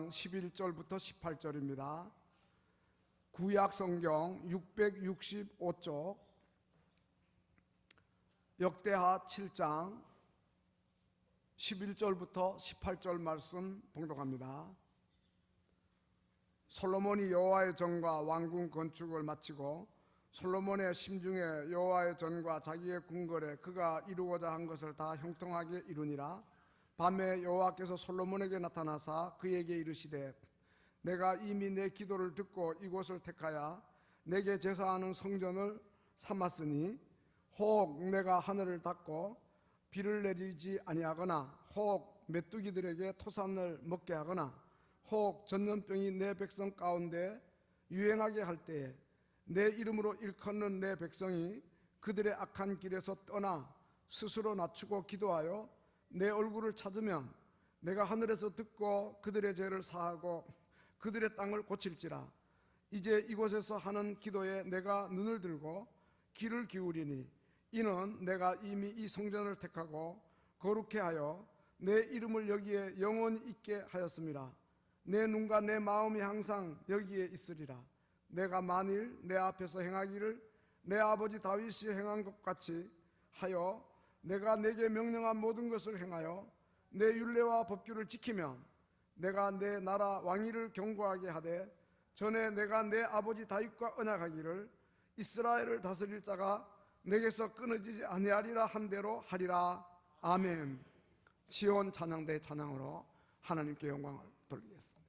3장 11절부터 18절입니다. 구약 성경 665쪽, 역대하 7장 11절부터 18절 말씀 봉독합니다. 솔로몬이 여호와의 전과 왕궁 건축을 마치고 솔로몬의 심중에 여호와의 전과 자기의 궁궐에 그가 이루고자 한 것을 다 형통하게 이루니라. 밤에 여호와께서 솔로몬에게 나타나사 그에게 이르시되, 내가 이미 내 기도를 듣고 이곳을 택하여 내게 제사하는 성전을 삼았으니 혹 내가 하늘을 닫고 비를 내리지 아니하거나 혹 메뚜기들에게 토산을 먹게 하거나 혹 전염병이 내 백성 가운데 유행하게 할 때에 내 이름으로 일컫는 내 백성이 그들의 악한 길에서 떠나 스스로 낮추고 기도하여 내 얼굴을 찾으면 내가 하늘에서 듣고 그들의 죄를 사하고 그들의 땅을 고칠지라. 이제 이곳에서 하는 기도에 내가 눈을 들고 귀를 기울이니 이는 내가 이미 이 성전을 택하고 거룩해 하여 내 이름을 여기에 영원히 있게 하였음이라. 내 눈과 내 마음이 항상 여기에 있으리라. 내가 만일 내 앞에서 행하기를 내 아버지 다윗이 행한 것 같이 하여 내가 내게 명령한 모든 것을 행하여 내 율례와 법규를 지키면 내가 내 나라 왕위를 견고하게 하되 전에 내가 내 아버지 다윗과 언약하기를 이스라엘을 다스릴 자가 내게서 끊어지지 아니하리라 한 대로 하리라. 아멘. 시온 찬양대 찬양으로 하나님께 영광을 돌리겠습니다.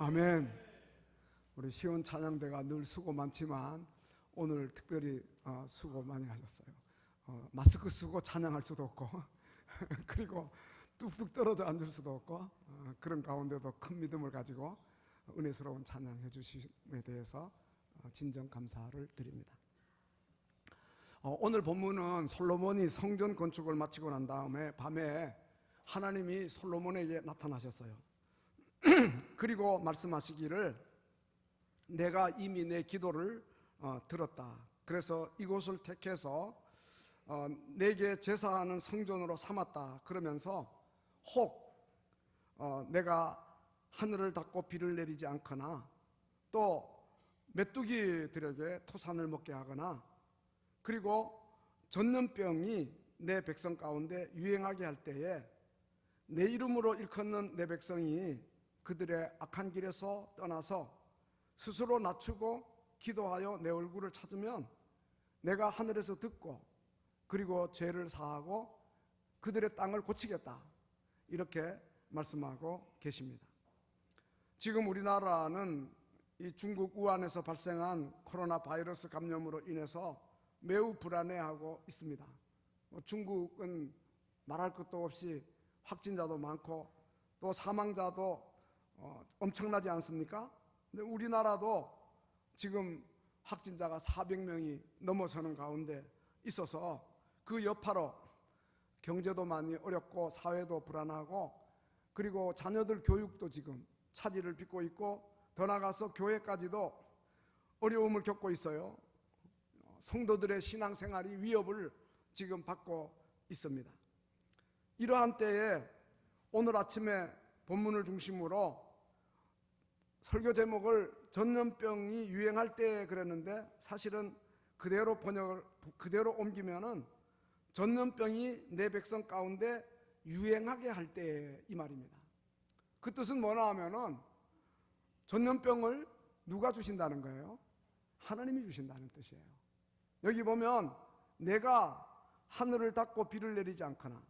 아멘. 우리 시온 찬양대가 늘 수고 많지만 오늘 특별히 수고 많이 하셨어요. 마스크 쓰고 찬양할 수도 없고 그리고 뚝뚝 떨어져 앉을 수도 없고 그런 가운데도 큰 믿음을 가지고 은혜스러운 찬양해 주심에 대해서 진정 감사를 드립니다. 오늘 본문은 솔로몬이 성전 건축을 마치고 난 다음에 밤에 하나님이 솔로몬에게 나타나셨어요. 그리고 말씀하시기를 내가 이미 내 기도를 들었다. 그래서 이곳을 택해서 내게 제사하는 성전으로 삼았다. 그러면서 혹 내가 하늘을 닫고 비를 내리지 않거나 또 메뚜기들에게 토산을 먹게 하거나 그리고 전염병이 내 백성 가운데 유행하게 할 때에 내 이름으로 일컫는 내 백성이 그들의 악한 길에서 떠나서 스스로 낮추고 기도하여 내 얼굴을 찾으면 내가 하늘에서 듣고 그리고 죄를 사하고 그들의 땅을 고치겠다. 이렇게 말씀하고 계십니다. 지금 우리나라는 이 중국 우한에서 발생한 코로나 바이러스 감염으로 인해서 매우 불안해하고 있습니다. 중국은 말할 것도 없이 확진자도 많고 또 사망자도 엄청나지 않습니까? 근데 우리나라도 지금 확진자가 400명이 넘어서는 가운데 있어서 그 여파로 경제도 많이 어렵고 사회도 불안하고 그리고 자녀들 교육도 지금 차질을 빚고 있고 더 나아가서 교회까지도 어려움을 겪고 있어요. 성도들의 신앙생활이 위협을 지금 받고 있습니다. 이러한 때에 오늘 아침에 본문을 중심으로 설교 제목을 전염병이 유행할 때 그랬는데 사실은 그대로 옮기면은 전염병이 내 백성 가운데 유행하게 할 때 이 말입니다. 그 뜻은 뭐냐 하면은 전염병을 누가 주신다는 거예요? 하나님이 주신다는 뜻이에요. 여기 보면 내가 하늘을 닫고 비를 내리지 않거나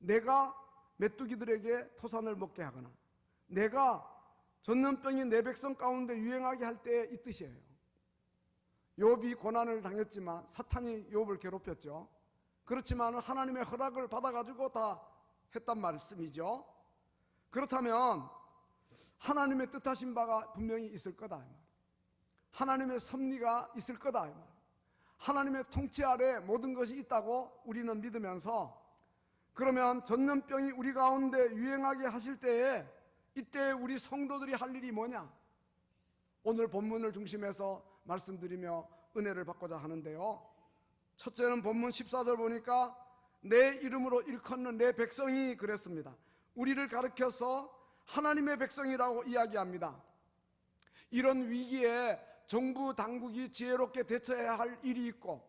내가 메뚜기들에게 토산을 먹게 하거나 내가 전염병이 내 백성 가운데 유행하게 할 때 이 뜻이에요. 욥이 고난을 당했지만 사탄이 욥을 괴롭혔죠. 그렇지만 하나님의 허락을 받아가지고 다 했단 말씀이죠. 그렇다면 하나님의 뜻하신 바가 분명히 있을 거다. 하나님의 섭리가 있을 거다. 하나님의 통치 아래 모든 것이 있다고 우리는 믿으면서 그러면 전염병이 우리 가운데 유행하게 하실 때에 이때 우리 성도들이 할 일이 뭐냐? 오늘 본문을 중심해서 말씀드리며 은혜를 받고자 하는데요. 첫째는 본문 14절 보니까 내 이름으로 일컫는 내 백성이 그랬습니다. 우리를 가리켜서 하나님의 백성이라고 이야기합니다. 이런 위기에 정부 당국이 지혜롭게 대처해야 할 일이 있고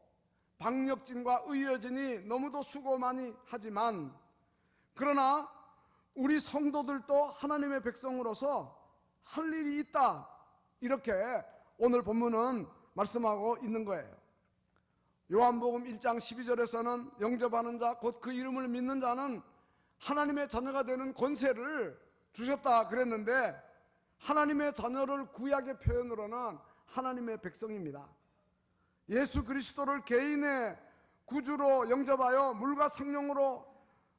방역진과 의료진이 너무도 수고 많이 하지만 그러나 우리 성도들도 하나님의 백성으로서 할 일이 있다. 이렇게 오늘 본문은 말씀하고 있는 거예요. 요한복음 1장 12절에서는 영접하는 자 곧 그 이름을 믿는 자는 하나님의 자녀가 되는 권세를 주셨다 그랬는데 하나님의 자녀를 구약의 표현으로는 하나님의 백성입니다. 예수 그리스도를 개인의 구주로 영접하여 물과 성령으로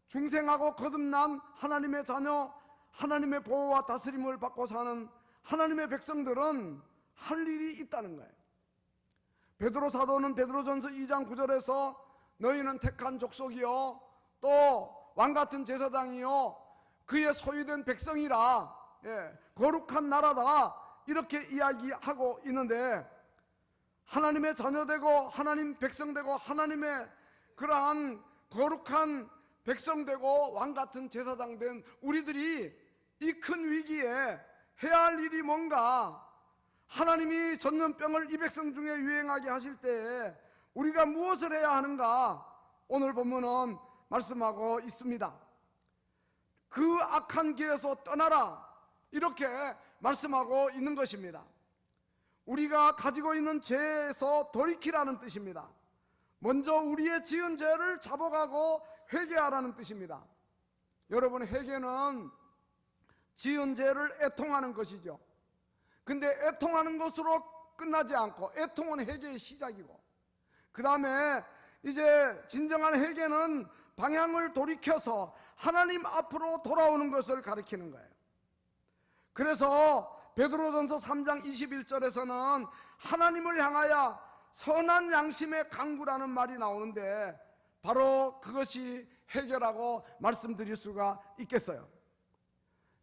중생하고 거듭난 하나님의 자녀, 하나님의 보호와 다스림을 받고 사는 하나님의 백성들은 할 일이 있다는 거예요. 베드로 사도는 베드로전서 2장 9절에서 너희는 택한 족속이요 또 왕같은 제사장이요 그의 소유된 백성이라 거룩한 나라다 이렇게 이야기하고 있는데 하나님의 자녀되고 하나님 백성되고 하나님의 그러한 거룩한 백성되고 왕같은 제사장된 우리들이 이 큰 위기에 해야 할 일이 뭔가 하나님이 전염병을 이 백성 중에 유행하게 하실 때에 우리가 무엇을 해야 하는가 오늘 본문은 말씀하고 있습니다. 그 악한 길에서 떠나라 이렇게 말씀하고 있는 것입니다. 우리가 가지고 있는 죄에서 돌이키라는 뜻입니다. 먼저 우리의 지은 죄를 잡아가고 회개하라는 뜻입니다. 여러분 회개는 지은 죄를 애통하는 것이죠. 근데 애통하는 것으로 끝나지 않고, 애통은 회개의 시작이고, 그 다음에 이제 진정한 회개는 방향을 돌이켜서 하나님 앞으로 돌아오는 것을 가리키는 거예요. 그래서 베드로전서 3장 21절에서는 하나님을 향하여 선한 양심의 강구라는 말이 나오는데, 바로 그것이 회개라고 말씀드릴 수가 있겠어요.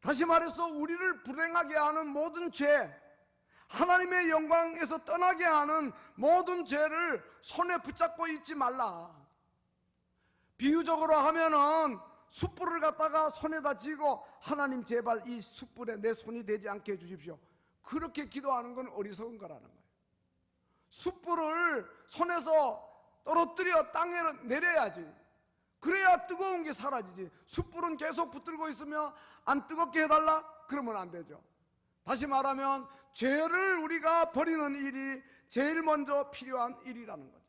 다시 말해서 우리를 불행하게 하는 모든 죄, 하나님의 영광에서 떠나게 하는 모든 죄를 손에 붙잡고 있지 말라. 비유적으로 하면은 숯불을 갖다가 손에다 쥐고, 하나님 제발 이 숯불에 내 손이 되지 않게 해주십시오, 그렇게 기도하는 건 어리석은 거라는 거예요. 숯불을 손에서 떨어뜨려 땅에 내려야지, 그래야 뜨거운 게 사라지지. 숯불은 계속 붙들고 있으면 안 뜨겁게 해달라? 그러면 안 되죠. 다시 말하면 죄를 우리가 버리는 일이 제일 먼저 필요한 일이라는 거죠.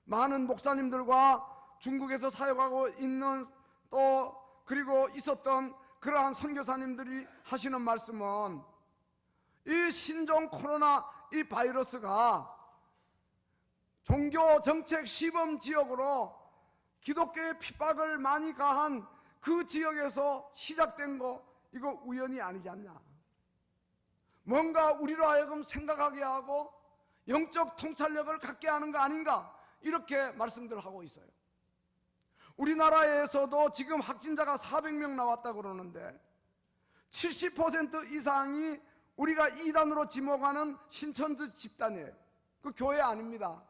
많은 목사님들과 중국에서 사역하고 있는, 또 그리고 있었던 그러한 선교사님들이 하시는 말씀은, 이 신종 코로나 이 바이러스가 종교 정책 시범 지역으로 기독교의 핍박을 많이 가한 그 지역에서 시작된 거, 이거 우연이 아니지 않냐. 뭔가 우리로 하여금 생각하게 하고 영적 통찰력을 갖게 하는 거 아닌가, 이렇게 말씀들을 하고 있어요. 우리나라에서도 지금 확진자가 400명 나왔다고 그러는데 70% 이상이 우리가 이단으로 지목하는 신천지 집단이에요. 그 교회 아닙니다.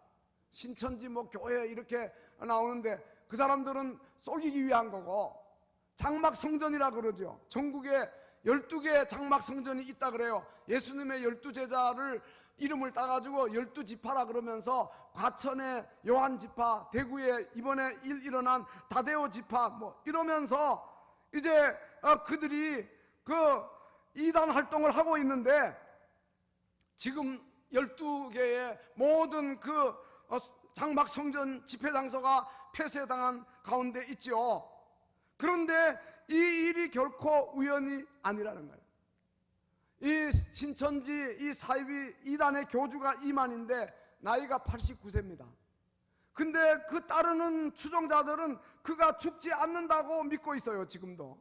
신천지 뭐 교회 이렇게 나오는데, 그 사람들은 속이기 위한 거고, 장막 성전이라 그러죠. 전국에 12개 장막 성전이 있다 그래요. 예수님의 12제자를 이름을 따가지고 12지파라 그러면서, 과천의 요한지파, 대구에 이번에 일어난 다데오 지파 뭐 이러면서 이제 그들이 그 이단 활동을 하고 있는데, 지금 12개의 모든 그 장막 성전 집회 장소가 폐쇄당한 가운데 있죠. 그런데 이 일이 결코 우연이 아니라는 거예요. 이 신천지 이 사이비 이단의 교주가 이만인데 나이가 89세입니다. 근데 그 따르는 추종자들은 그가 죽지 않는다고 믿고 있어요. 지금도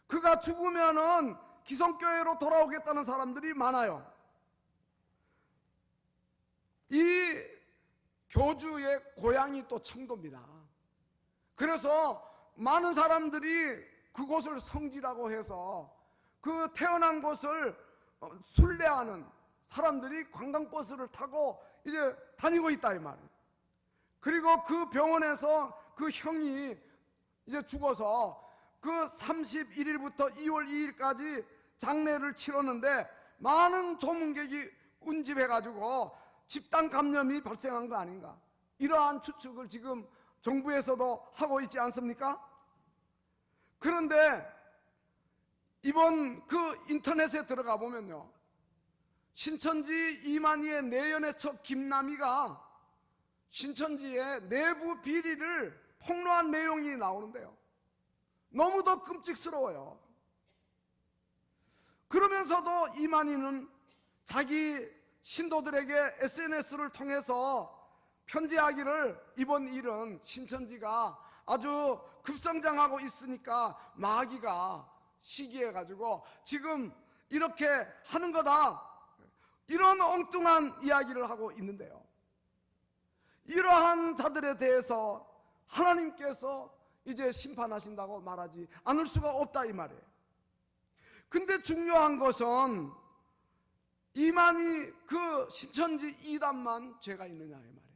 그가 죽으면은 기성교회로 돌아오겠다는 사람들이 많아요. 이 교주의 고향이 또 청도입니다. 그래서 많은 사람들이 그곳을 성지라고 해서 그 태어난 곳을 순례하는 사람들이 관광버스를 타고 이제 다니고 있다 이 말이에요. 그리고 그 병원에서 그 형이 이제 죽어서 그 31일부터 2월 2일까지 장례를 치렀는데, 많은 조문객이 운집해가지고 집단 감염이 발생한 거 아닌가, 이러한 추측을 지금 정부에서도 하고 있지 않습니까? 그런데 이번 그 인터넷에 들어가 보면요, 신천지 이만희의 내연의 척 김남희가 신천지의 내부 비리를 폭로한 내용이 나오는데요, 너무도 끔찍스러워요. 그러면서도 이만희는 자기 신도들에게 SNS를 통해서 편지하기를, 이번 일은 신천지가 아주 급성장하고 있으니까 마귀가 시기해가지고 지금 이렇게 하는 거다, 이런 엉뚱한 이야기를 하고 있는데요, 이러한 자들에 대해서 하나님께서 이제 심판하신다고 말하지 않을 수가 없다 이 말이에요. 근데 중요한 것은 이만희 그 신천지 이단만 죄가 있느냐 이 말이에요.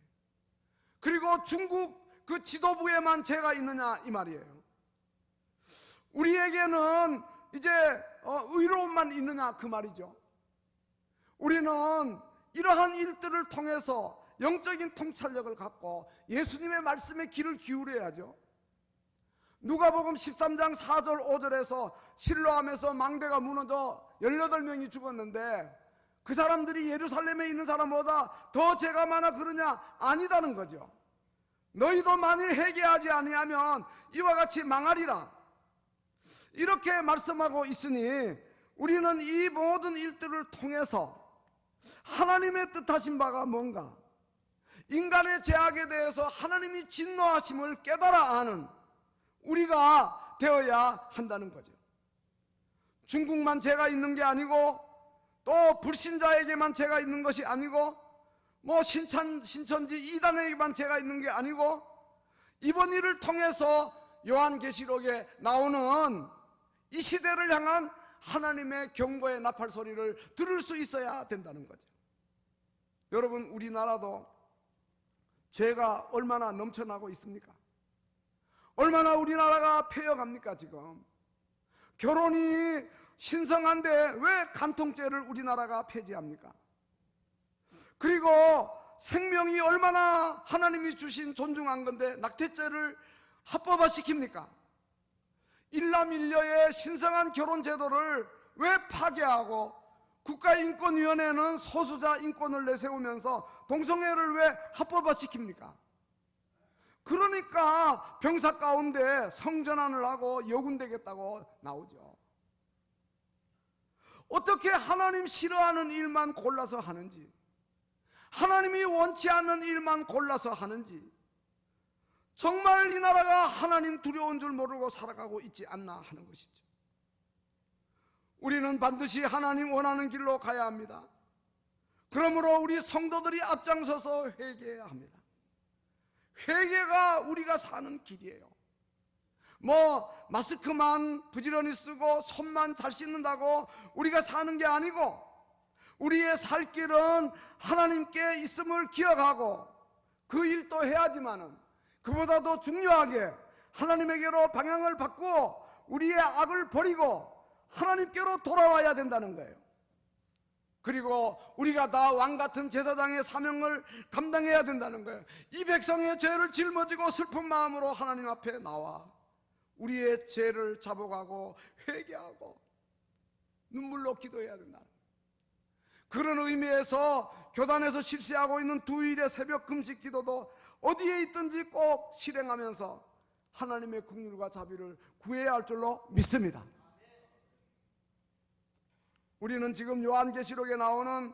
그리고 중국 그 지도부에만 죄가 있느냐 이 말이에요. 우리에게는 이제 의로움만 있느냐 그 말이죠. 우리는 이러한 일들을 통해서 영적인 통찰력을 갖고 예수님의 말씀에 귀를 기울여야죠. 누가복음 13장 4절 5절에서 실로암에서 망대가 무너져 18명이 죽었는데 그 사람들이 예루살렘에 있는 사람보다 더 죄가 많아 그러냐? 아니다는 거죠. 너희도 만일 회개하지 아니하면 이와 같이 망하리라, 이렇게 말씀하고 있으니 우리는 이 모든 일들을 통해서 하나님의 뜻하신 바가 뭔가, 인간의 죄악에 대해서 하나님이 진노하심을 깨달아 아는 우리가 되어야 한다는 거죠. 중국만 죄가 있는 게 아니고, 또 불신자에게만 죄가 있는 것이 아니고, 뭐 신천지 이단에게만 죄가 있는 게 아니고, 이번 일을 통해서 요한계시록에 나오는 이 시대를 향한 하나님의 경고의 나팔 소리를 들을 수 있어야 된다는 거죠. 여러분, 우리나라도 죄가 얼마나 넘쳐나고 있습니까? 얼마나 우리나라가 폐역합니까? 지금 결혼이 신성한데 왜 간통죄를 우리나라가 폐지합니까? 그리고 생명이 얼마나 하나님이 주신 존중한 건데 낙태죄를 합법화시킵니까? 일남일녀의 신성한 결혼 제도를 왜 파괴하고, 국가인권위원회는 소수자 인권을 내세우면서 동성애를 왜 합법화시킵니까? 그러니까 병사 가운데 성전환을 하고 여군되겠다고 나오죠. 어떻게 하나님 싫어하는 일만 골라서 하는지, 하나님이 원치 않는 일만 골라서 하는지, 정말 이 나라가 하나님 두려운 줄 모르고 살아가고 있지 않나 하는 것이죠. 우리는 반드시 하나님 원하는 길로 가야 합니다. 그러므로 우리 성도들이 앞장서서 회개해야 합니다. 회개가 우리가 사는 길이에요. 뭐 마스크만 부지런히 쓰고 손만 잘 씻는다고 우리가 사는 게 아니고, 우리의 살 길은 하나님께 있음을 기억하고 그 일도 해야지만은, 그보다도 중요하게 하나님에게로 방향을 바꾸어 우리의 악을 버리고 하나님께로 돌아와야 된다는 거예요. 그리고 우리가 다 왕같은 제사장의 사명을 감당해야 된다는 거예요. 이 백성의 죄를 짊어지고 슬픈 마음으로 하나님 앞에 나와 우리의 죄를 자복하고 회개하고 눈물로 기도해야 된다. 그런 의미에서 교단에서 실시하고 있는 두일의 새벽 금식 기도도 어디에 있든지 꼭 실행하면서 하나님의 긍휼과 자비를 구해야 할 줄로 믿습니다. 우리는 지금 요한계시록에 나오는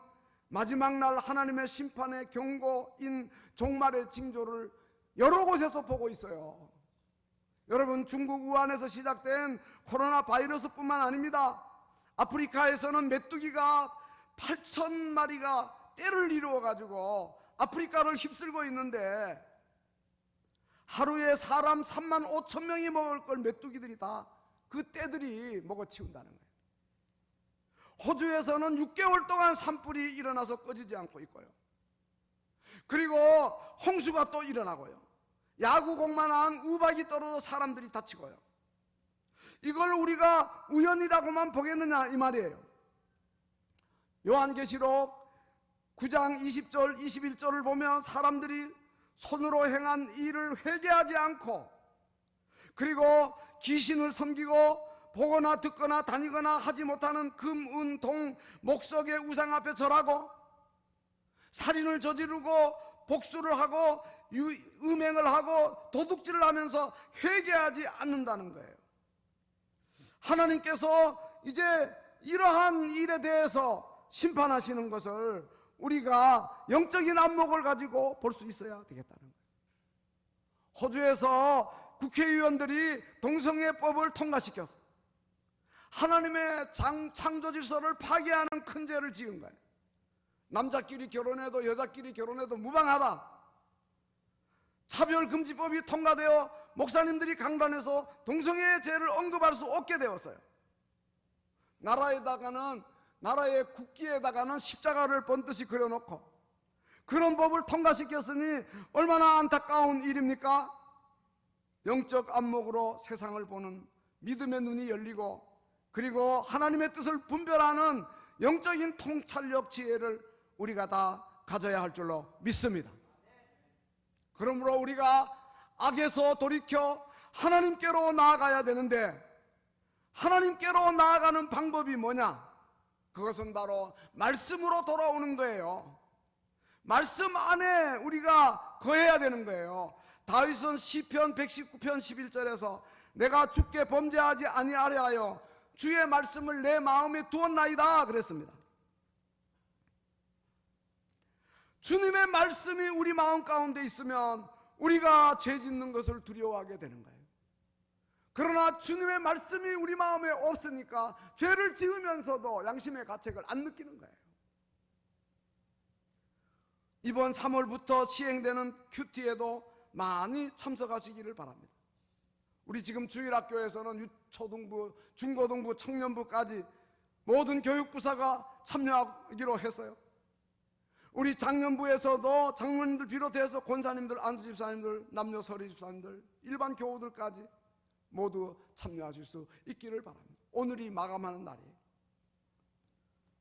마지막 날 하나님의 심판의 경고인 종말의 징조를 여러 곳에서 보고 있어요. 여러분, 중국 우한에서 시작된 코로나 바이러스뿐만 아닙니다. 아프리카에서는 메뚜기가 8,000마리가 떼를 이루어가지고 아프리카를 휩쓸고 있는데, 하루에 사람 35,000명이 먹을 걸 메뚜기들이 다 그 떼들이 먹어치운다는 거예요. 호주에서는 6개월 동안 산불이 일어나서 꺼지지 않고 있고요. 그리고 홍수가 또 일어나고요. 야구공만한 우박이 떨어져 사람들이 다치고요. 이걸 우리가 우연이라고만 보겠느냐 이 말이에요. 요한계시록 9장 20절 21절을 보면 사람들이 손으로 행한 일을 회개하지 않고, 그리고 귀신을 섬기고 보거나 듣거나 다니거나 하지 못하는 금, 은, 동, 목석의 우상 앞에 절하고, 살인을 저지르고 복수를 하고 음행을 하고 도둑질을 하면서 회개하지 않는다는 거예요. 하나님께서 이제 이러한 일에 대해서 심판하시는 것을 우리가 영적인 안목을 가지고 볼 수 있어야 되겠다는 거예요. 호주에서 국회의원들이 동성애법을 통과시켰어. 하나님의 창조 질서를 파괴하는 큰 죄를 지은 거예요. 남자끼리 결혼해도 여자끼리 결혼해도 무방하다. 차별금지법이 통과되어 목사님들이 강단에서 동성애의 죄를 언급할 수 없게 되었어요. 나라의 국기에다가는 십자가를 번듯이 그려놓고 그런 법을 통과시켰으니 얼마나 안타까운 일입니까? 영적 안목으로 세상을 보는 믿음의 눈이 열리고, 그리고 하나님의 뜻을 분별하는 영적인 통찰력 지혜를 우리가 다 가져야 할 줄로 믿습니다. 그러므로 우리가 악에서 돌이켜 하나님께로 나아가야 되는데, 하나님께로 나아가는 방법이 뭐냐? 그것은 바로 말씀으로 돌아오는 거예요. 말씀 안에 우리가 거해야 되는 거예요. 다윗은 시편 119편 11절에서 내가 주께 범죄하지 아니하려 하여 주의 말씀을 내 마음에 두었나이다 그랬습니다. 주님의 말씀이 우리 마음 가운데 있으면 우리가 죄 짓는 것을 두려워하게 되는 거예요. 그러나 주님의 말씀이 우리 마음에 없으니까 죄를 지으면서도 양심의 가책을 안 느끼는 거예요. 이번 3월부터 시행되는 큐티에도 많이 참석하시기를 바랍니다. 우리 지금 주일학교에서는 유초등부, 중고등부, 청년부까지 모든 교육부사가 참여하기로 했어요. 우리 장년부에서도 장로님들 비롯해서 권사님들, 안수집사님들, 남녀 서리집사님들, 일반 교우들까지 모두 참여하실 수 있기를 바랍니다. 오늘이 마감하는 날이에요.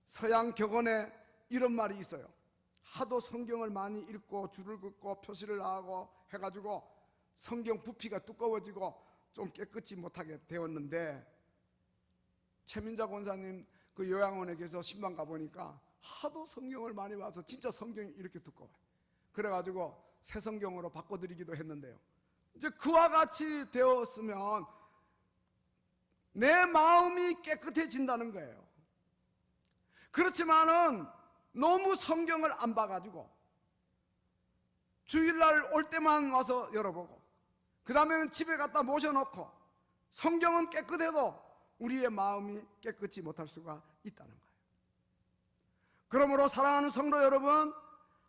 서양 격언에 이런 말이 있어요. 하도 성경을 많이 읽고 줄을 긋고 표시를 하고 해가지고 성경 부피가 두꺼워지고 좀 깨끗이 못하게 되었는데, 최민자 권사님 그 요양원에 계서 신방 가보니까 하도 성경을 많이 봐서 진짜 성경이 이렇게 두꺼워요. 그래가지고 새 성경으로 바꿔드리기도 했는데요, 이제 그와 같이 되었으면 내 마음이 깨끗해진다는 거예요. 그렇지만은 너무 성경을 안 봐가지고 주일날 올 때만 와서 열어보고 그 다음에는 집에 갖다 모셔놓고 성경은 깨끗해도 우리의 마음이 깨끗이 못할 수가 있다는 거예요. 그러므로 사랑하는 성도 여러분,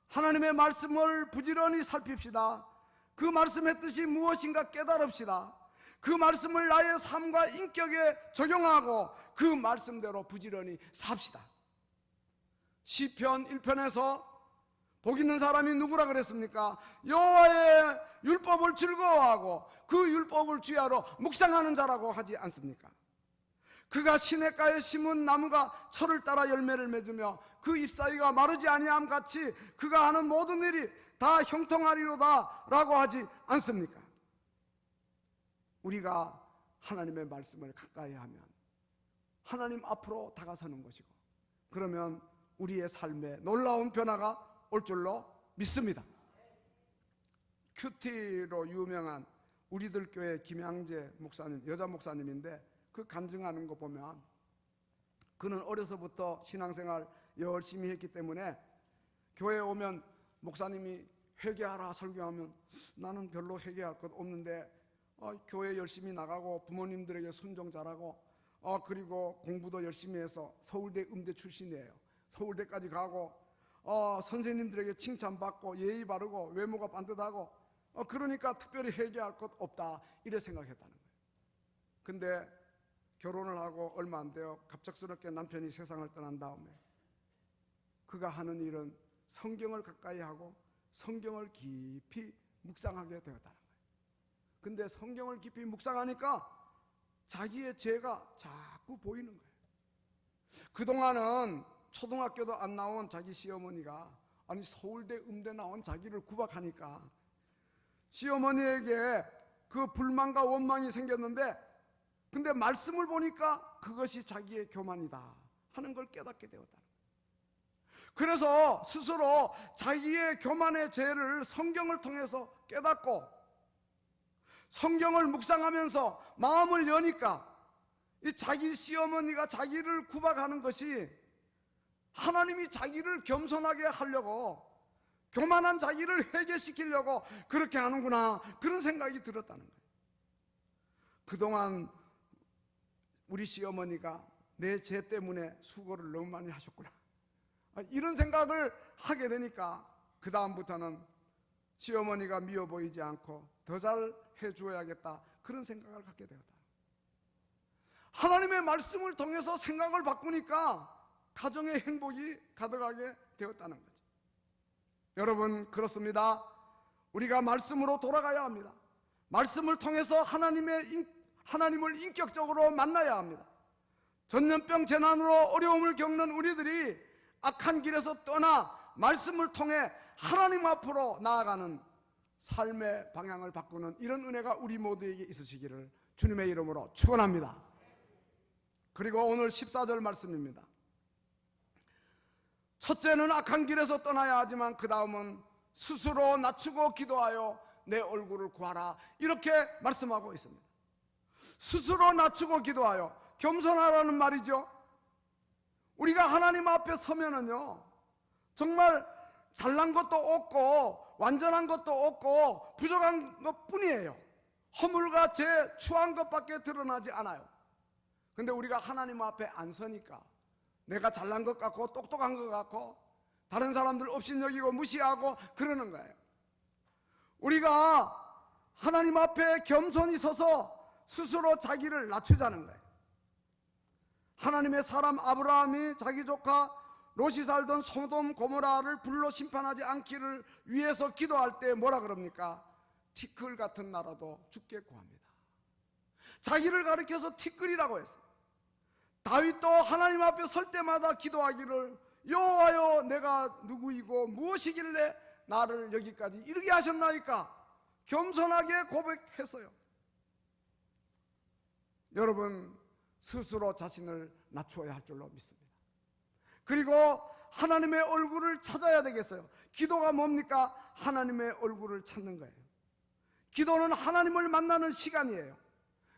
하나님의 말씀을 부지런히 살핍시다. 그 말씀의 뜻이 무엇인가 깨달읍시다. 그 말씀을 나의 삶과 인격에 적용하고 그 말씀대로 부지런히 삽시다. 시편 1편에서 복 있는 사람이 누구라 그랬습니까? 여호와의 율법을 즐거워하고 그 율법을 주야로 묵상하는 자라고 하지 않습니까? 그가 시냇가에 심은 나무가 철을 따라 열매를 맺으며 그 잎사귀가 마르지 아니함 같이 그가 하는 모든 일이 다 형통하리로다 라고 하지 않습니까? 우리가 하나님의 말씀을 가까이 하면 하나님 앞으로 다가서는 것이고, 그러면 우리의 삶에 놀라운 변화가 올 줄로 믿습니다. 큐티로 유명한 우리들 교회 김양재 목사님, 여자 목사님인데 그 간증하는 거 보면 그는 어려서부터 신앙생활 열심히 했기 때문에 교회에 오면 목사님이 회개하라 설교하면 나는 별로 회개할 것 없는데 교회 열심히 나가고 부모님들에게 순종 잘하고 그리고 공부도 열심히 해서 서울대 음대 출신이에요. 서울대까지 가고 선생님들에게 칭찬받고 예의 바르고 외모가 반듯하고 그러니까 특별히 회개할 것 없다 이래 생각했다는 거예요. 근데 결혼을 하고 얼마 안 돼요. 갑작스럽게 남편이 세상을 떠난 다음에 그가 하는 일은 성경을 가까이 하고 성경을 깊이 묵상하게 되었다는 거예요. 근데 성경을 깊이 묵상하니까 자기의 죄가 자꾸 보이는 거예요. 그동안은 초등학교도 안 나온 자기 시어머니가 아니 서울대 음대 나온 자기를 구박하니까 시어머니에게 그 불만과 원망이 생겼는데, 근데 말씀을 보니까 그것이 자기의 교만이다 하는 걸 깨닫게 되었다는 거예요. 그래서 스스로 자기의 교만의 죄를 성경을 통해서 깨닫고 성경을 묵상하면서 마음을 여니까 이 자기 시어머니가 자기를 구박하는 것이 하나님이 자기를 겸손하게 하려고, 교만한 자기를 회개시키려고 그렇게 하는구나, 그런 생각이 들었다는 거예요. 그동안 우리 시어머니가 내 죄 때문에 수고를 너무 많이 하셨구나, 이런 생각을 하게 되니까 그 다음부터는 시어머니가 미워 보이지 않고 더 잘 해주어야겠다, 그런 생각을 갖게 되었다. 하나님의 말씀을 통해서 생각을 바꾸니까 가정의 행복이 가득하게 되었다는 거죠. 여러분, 그렇습니다. 우리가 말씀으로 돌아가야 합니다. 말씀을 통해서 하나님을 인격적으로 만나야 합니다. 전염병 재난으로 어려움을 겪는 우리들이 악한 길에서 떠나 말씀을 통해 하나님 앞으로 나아가는 삶의 방향을 바꾸는 이런 은혜가 우리 모두에게 있으시기를 주님의 이름으로 축원합니다. 그리고 오늘 14절 말씀입니다. 첫째는 악한 길에서 떠나야 하지만 그 다음은 스스로 낮추고 기도하여 내 얼굴을 구하라, 이렇게 말씀하고 있습니다. 스스로 낮추고 기도하여, 겸손하라는 말이죠. 우리가 하나님 앞에 서면은요, 정말 잘난 것도 없고 완전한 것도 없고 부족한 것뿐이에요. 허물과 죄, 추한 것밖에 드러나지 않아요. 근데 우리가 하나님 앞에 안 서니까 내가 잘난 것 같고 똑똑한 것 같고 다른 사람들 업신여기고 무시하고 그러는 거예요. 우리가 하나님 앞에 겸손히 서서 스스로 자기를 낮추자는 거예요. 하나님의 사람 아브라함이 자기 조카 롯이 살던 소돔 고모라를 불로 심판하지 않기를 위해서 기도할 때 뭐라 그럽니까? 티끌 같은 나라도 죽게 구합니다. 자기를 가리켜서 티끌이라고 했어요. 다윗도 하나님 앞에 설 때마다 기도하기를 여호와여 내가 누구이고 무엇이길래 나를 여기까지 이르게 하셨나이까? 겸손하게 고백했어요. 여러분 스스로 자신을 낮추어야 할 줄로 믿습니다. 그리고 하나님의 얼굴을 찾아야 되겠어요. 기도가 뭡니까? 하나님의 얼굴을 찾는 거예요. 기도는 하나님을 만나는 시간이에요.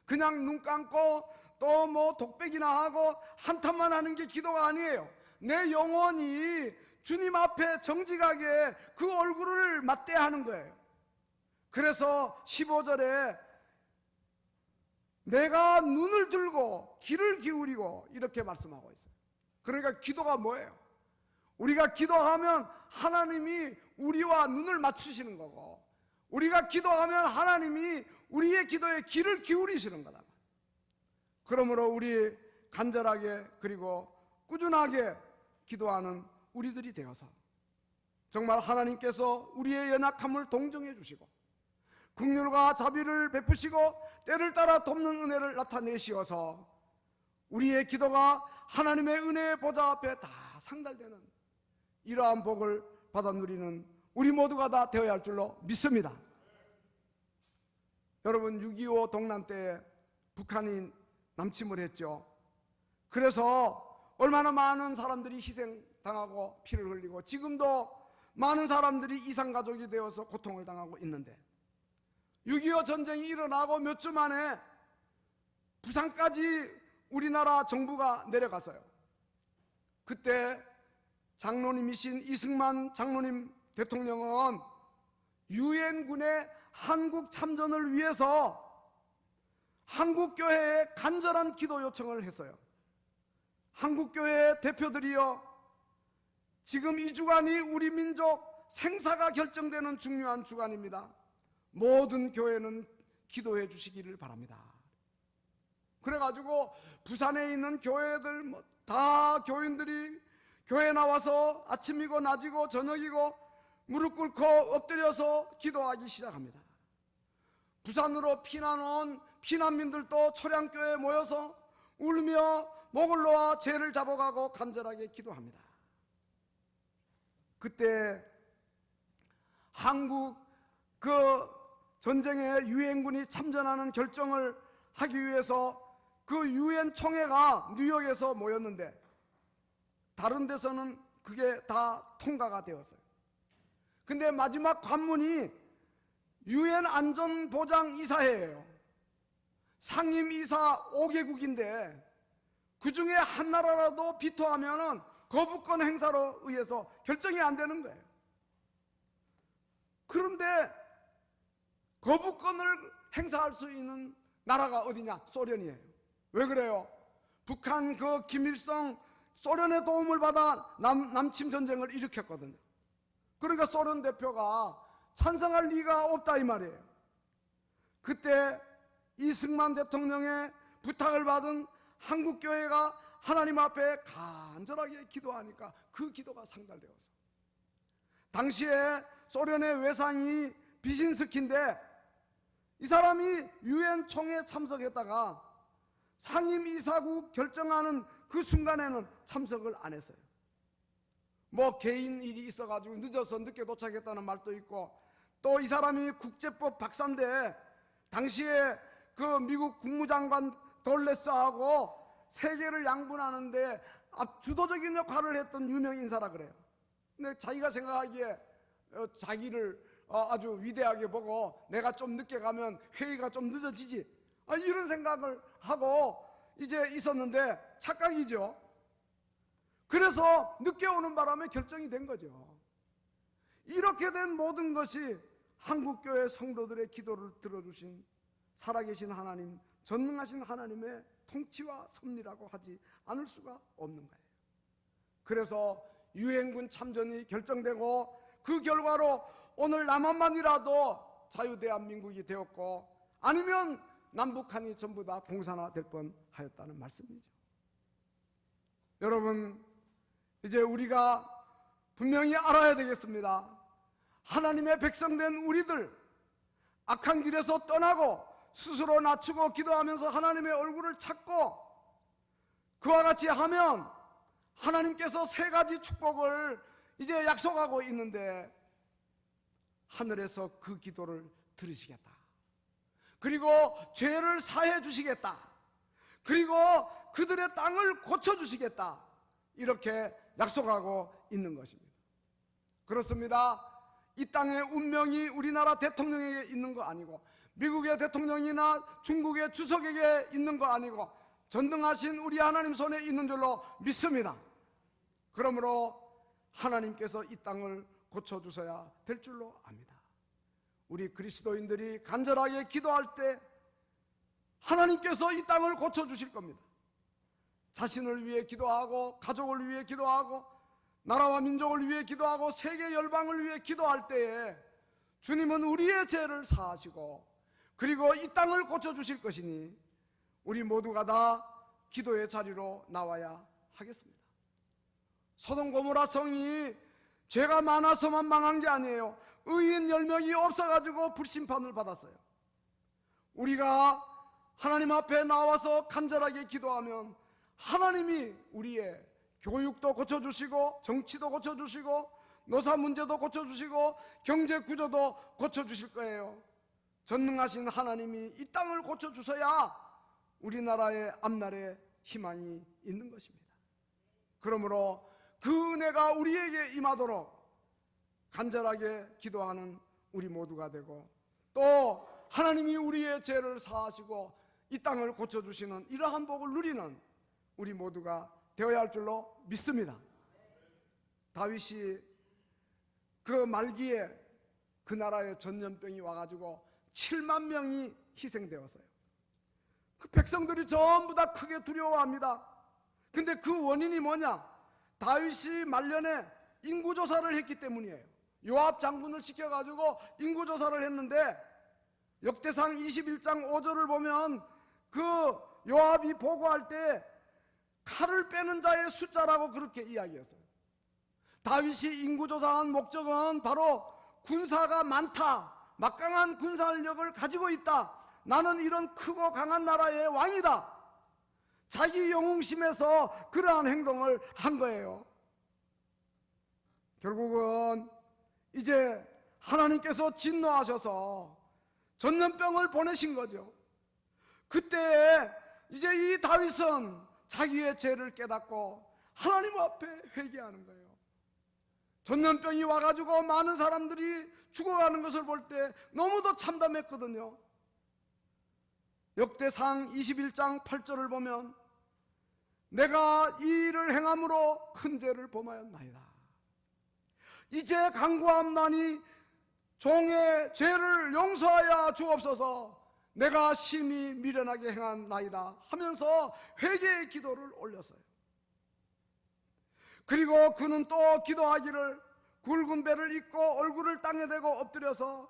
그냥 눈 감고 또 뭐 독백이나 하고 한탄만 하는 게 기도가 아니에요. 내 영혼이 주님 앞에 정직하게 그 얼굴을 맞대야 하는 거예요. 그래서 15절에 내가 눈을 들고 귀를 기울이고 이렇게 말씀하고 있어요. 그러니까 기도가 뭐예요? 우리가 기도하면 하나님이 우리와 눈을 맞추시는 거고, 우리가 기도하면 하나님이 우리의 기도에 귀를 기울이시는 거다. 그러므로 우리 간절하게 그리고 꾸준하게 기도하는 우리들이 되어서 정말 하나님께서 우리의 연약함을 동정해 주시고 긍휼과 자비를 베푸시고 때를 따라 돕는 은혜를 나타내시어서 우리의 기도가 하나님의 은혜의 보좌 앞에 다 상달되는 이러한 복을 받아 누리는 우리 모두가 다 되어야 할 줄로 믿습니다. 여러분 6.25 동란 때 북한이 남침을 했죠. 그래서 얼마나 많은 사람들이 희생당하고 피를 흘리고 지금도 많은 사람들이 이산가족이 되어서 고통을 당하고 있는데 6.25 전쟁이 일어나고 몇 주 만에 부산까지 우리나라 정부가 내려갔어요. 그때 장로님이신 이승만 장로님 대통령은 유엔군의 한국 참전을 위해서 한국교회에 간절한 기도 요청을 했어요. 한국교회 대표들이여, 지금 이 주간이 우리 민족 생사가 결정되는 중요한 주간입니다. 모든 교회는 기도해 주시기를 바랍니다. 그래가지고 부산에 있는 교회들 다 교인들이 교회 나와서 아침이고 낮이고 저녁이고 무릎 꿇고 엎드려서 기도하기 시작합니다. 부산으로 피난 온 피난민들도 초량교회에 모여서 울며 목을 놓아 죄를 잡아가고 간절하게 기도합니다. 그때 한국 그 전쟁에 유엔군이 참전하는 결정을 하기 위해서 그 유엔 총회가 뉴욕에서 모였는데 다른 데서는 그게 다 통과가 되었어요. 근데 마지막 관문이 유엔 안전보장이사회예요. 상임이사 5개국인데 그 중에 한 나라라도 비토하면은 거부권 행사로 의해서 결정이 안 되는 거예요. 그런데 거부권을 행사할 수 있는 나라가 어디냐? 소련이에요. 왜 그래요? 북한 그 김일성 소련의 도움을 받아 남침 전쟁을 일으켰거든요. 그러니까 소련 대표가 찬성할 리가 없다 이 말이에요. 그때 이승만 대통령의 부탁을 받은 한국교회가 하나님 앞에 간절하게 기도하니까 그 기도가 상달되었어. 당시에 소련의 외상이 비신스키인데 이 사람이 유엔 총회에 참석했다가 상임이사국 결정하는 그 순간에는 참석을 안 했어요. 뭐 개인 일이 있어가지고 늦어서 늦게 도착했다는 말도 있고, 또 이 사람이 국제법 박사인데 당시에 그 미국 국무장관 돌레스하고 세계를 양분하는데 주도적인 역할을 했던 유명 인사라 그래요. 근데 자기가 생각하기에 자기를 아주 위대하게 보고 내가 좀 늦게 가면 회의가 좀 늦어지지, 이런 생각을 하고 이제 있었는데 착각이죠. 그래서 늦게 오는 바람에 결정이 된 거죠. 이렇게 된 모든 것이 한국교회 성도들의 기도를 들어주신 살아계신 하나님, 전능하신 하나님의 통치와 섭리라고 하지 않을 수가 없는 거예요. 그래서 유엔군 참전이 결정되고 그 결과로 오늘 남한만이라도 자유대한민국이 되었고, 아니면 남북한이 전부 다 공산화될 뻔하였다는 말씀이죠. 여러분, 이제 우리가 분명히 알아야 되겠습니다. 하나님의 백성된 우리들, 악한 길에서 떠나고 스스로 낮추고 기도하면서 하나님의 얼굴을 찾고 그와 같이 하면 하나님께서 세 가지 축복을 이제 약속하고 있는데, 하늘에서 그 기도를 들으시겠다. 그리고 죄를 사해 주시겠다. 그리고 그들의 땅을 고쳐주시겠다. 이렇게 약속하고 있는 것입니다. 그렇습니다. 이 땅의 운명이 우리나라 대통령에게 있는 거 아니고, 미국의 대통령이나 중국의 주석에게 있는 거 아니고, 전능하신 우리 하나님 손에 있는 줄로 믿습니다. 그러므로 하나님께서 이 땅을 고쳐주셔야 될 줄로 압니다. 우리 그리스도인들이 간절하게 기도할 때 하나님께서 이 땅을 고쳐주실 겁니다. 자신을 위해 기도하고, 가족을 위해 기도하고, 나라와 민족을 위해 기도하고, 세계 열방을 위해 기도할 때에 주님은 우리의 죄를 사하시고 그리고 이 땅을 고쳐주실 것이니 우리 모두가 다 기도의 자리로 나와야 하겠습니다. 소돔 고모라 성이 죄가 많아서만 망한 게 아니에요. 의인 10명이 없어가지고 불심판을 받았어요. 우리가 하나님 앞에 나와서 간절하게 기도하면 하나님이 우리의 교육도 고쳐주시고, 정치도 고쳐주시고, 노사 문제도 고쳐주시고, 경제 구조도 고쳐주실 거예요. 전능하신 하나님이 이 땅을 고쳐주셔야 우리나라의 앞날에 희망이 있는 것입니다. 그러므로 그 은혜가 우리에게 임하도록 간절하게 기도하는 우리 모두가 되고, 또 하나님이 우리의 죄를 사하시고 이 땅을 고쳐주시는 이러한 복을 누리는 우리 모두가 되어야 할 줄로 믿습니다. 다윗이 그 말기에 그 나라에 전염병이 와가지고 7만 명이 희생되었어요. 그 백성들이 전부 다 크게 두려워합니다. 근데 그 원인이 뭐냐? 다윗이 말년에 인구조사를 했기 때문이에요. 요압 장군을 시켜가지고 인구조사를 했는데, 역대상 21장 5절을 보면 그 요압이 보고할 때 칼을 빼는 자의 숫자라고 그렇게 이야기했어요. 다윗이 인구조사한 목적은 바로 군사가 많다, 막강한 군사력을 가지고 있다, 나는 이런 크고 강한 나라의 왕이다, 자기 영웅심에서 그러한 행동을 한 거예요. 결국은 이제 하나님께서 진노하셔서 전염병을 보내신 거죠. 그때 이제 이 다윗은 자기의 죄를 깨닫고 하나님 앞에 회개하는 거예요. 전염병이 와가지고 많은 사람들이 죽어가는 것을 볼 때 너무도 참담했거든요. 역대상 21장 8절을 보면 내가 이 일을 행함으로 큰 죄를 범하였나이다. 이제 간구함나니 종의 죄를 용서하여 주옵소서. 내가 심히 미련하게 행한 나이다 하면서 회개의 기도를 올렸어요. 그리고 그는 또 기도하기를 굵은 배를 입고 얼굴을 땅에 대고 엎드려서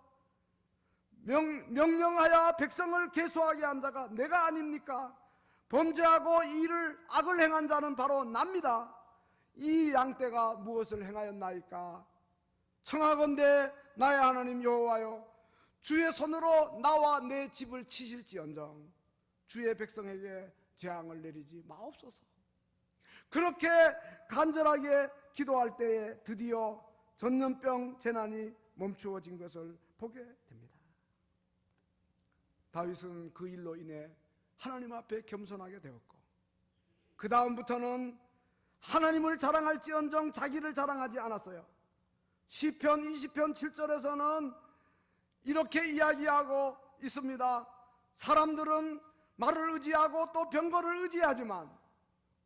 명령하여 백성을 계수하게 한 자가 내가 아닙니까? 범죄하고 이 일을 악을 행한 자는 바로 납니다. 이 양떼가 무엇을 행하였나이까? 청하건대 나의 하나님 여호와여, 주의 손으로 나와 내 집을 치실지언정 주의 백성에게 재앙을 내리지 마옵소서. 그렇게 간절하게 기도할 때에 드디어 전염병 재난이 멈추어진 것을 보게 됩니다. 다윗은 그 일로 인해 하나님 앞에 겸손하게 되었고, 그 다음부터는 하나님을 자랑할지언정 자기를 자랑하지 않았어요. 시편 20편 7절에서는 이렇게 이야기하고 있습니다. 사람들은 말을 의지하고 또 병거를 의지하지만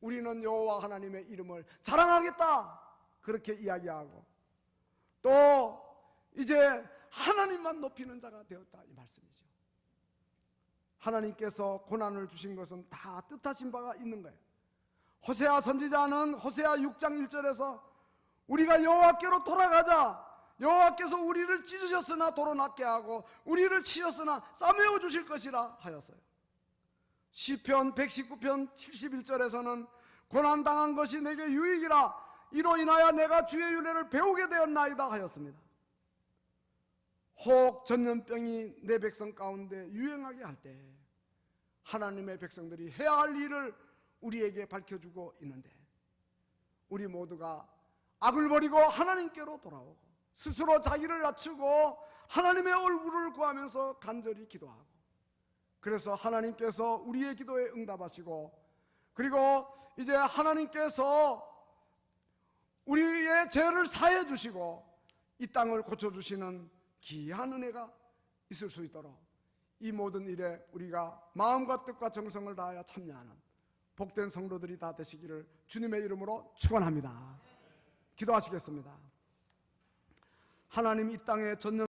우리는 여호와 하나님의 이름을 자랑하겠다, 그렇게 이야기하고 또 이제 하나님만 높이는 자가 되었다, 이 말씀이죠. 하나님께서 고난을 주신 것은 다 뜻하신 바가 있는 거예요. 호세아 선지자는 호세아 6장 1절에서 우리가 여호와께로 돌아가자, 여호와께서 우리를 찢으셨으나 도로 낫게 하고 우리를 치셨으나 싸매어 주실 것이라 하였어요. 시편 119편 71절에서는 고난당한 것이 내게 유익이라, 이로 인하여 내가 주의 윤례를 배우게 되었나이다 하였습니다. 혹 전염병이 내 백성 가운데 유행하게 할 때 하나님의 백성들이 해야 할 일을 우리에게 밝혀주고 있는데, 우리 모두가 악을 버리고 하나님께로 돌아오고 스스로 자기를 낮추고 하나님의 얼굴을 구하면서 간절히 기도하고, 그래서 하나님께서 우리의 기도에 응답하시고, 그리고 이제 하나님께서 우리의 죄를 사해 주시고 이 땅을 고쳐주시는 귀한 은혜가 있을 수 있도록 이 모든 일에 우리가 마음과 뜻과 정성을 다하여 참여하는 복된 성도들이 다 되시기를 주님의 이름으로 축원합니다. 기도하시겠습니다. 하나님, 이 땅에 전염